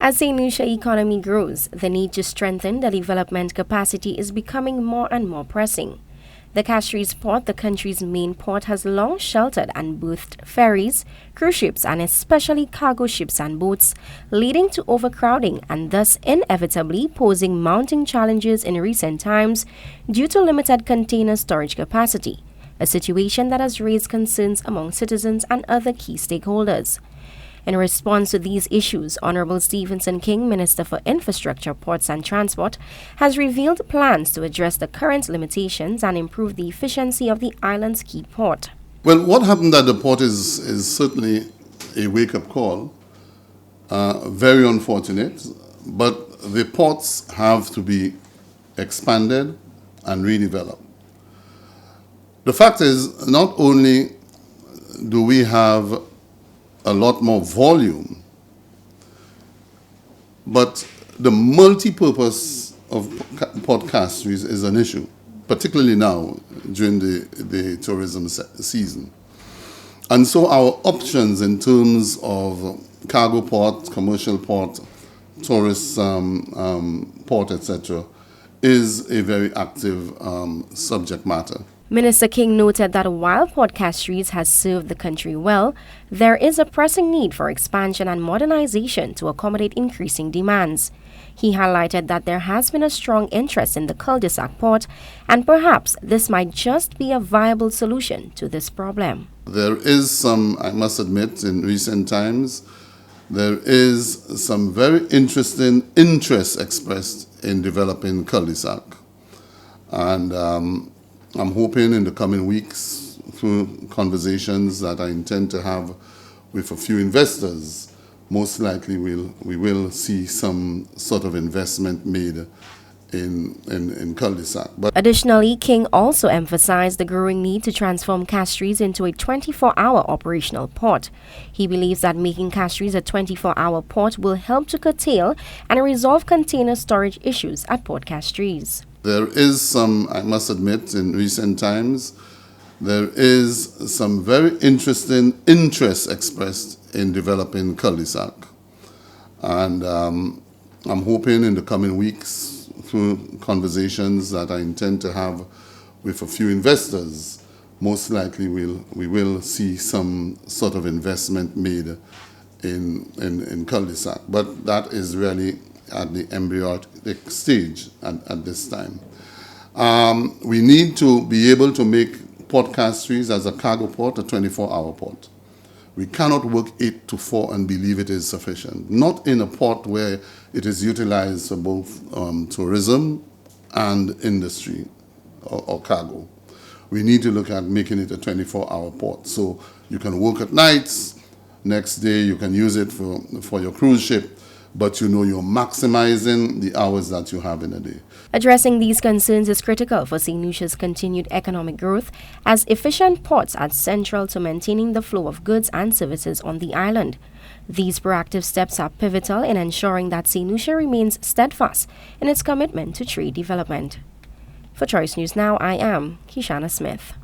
As the Lucia economy grows, the need to strengthen the development capacity is becoming more and more pressing. The Castries port, the country's main port, has long sheltered and berthed ferries, cruise ships, and especially cargo ships and boats, leading to overcrowding and thus inevitably posing mounting challenges in recent times due to limited container storage capacity, a situation that has raised concerns among citizens and other key stakeholders. In response to these issues, Honorable Stephenson King, Minister for Infrastructure, Ports and Transport, has revealed plans to address the current limitations and improve the efficiency of the island's key port. Well, what happened at the port is certainly a wake-up call, very unfortunate, but the ports have to be expanded and redeveloped. The fact is, not only do we have a lot more volume, but the multi-purpose of Port Castries is an issue, particularly now during the tourism season. And so our options in terms of cargo port, commercial port, tourist port, etc., is a very active subject matter. Minister King noted that while Port Castries has served the country well, there is a pressing need for expansion and modernization to accommodate increasing demands. He highlighted that there has been a strong interest in the Cul de Sac port, and perhaps this might just be a viable solution to this problem. There is some, I must admit, in recent times, there is some very interesting interest expressed in developing Cul de Sac. And I'm hoping in the coming weeks, through conversations that I intend to have with a few investors, most likely we will see some sort of investment made in Cul de Sac. Additionally, King also emphasized the growing need to transform Castries into a 24-hour operational port. He believes that making Castries a 24-hour port will help to curtail and resolve container storage issues at Port Castries. There is some, I must admit, in recent times, there is some very interesting interest expressed in developing Cul de Sac. And I'm hoping in the coming weeks, through conversations that I intend to have with a few investors, most likely we will see some sort of investment made in Cul de Sac. But that is really at the embryonic stage at this time. We need to be able to make Port Castries as a cargo port a 24-hour port. We cannot work 8 to 4 and believe it is sufficient. Not in a port where it is utilized for both tourism and industry or cargo. We need to look at making it a 24-hour port. So you can work at nights, next day you can use it for your cruise ship, but you know you're maximizing the hours that you have in a day. Addressing these concerns is critical for St. Lucia's continued economic growth, as efficient ports are central to maintaining the flow of goods and services on the island. These proactive steps are pivotal in ensuring that St. Lucia remains steadfast in its commitment to trade development. For Choice News Now, I am Kishana Smith.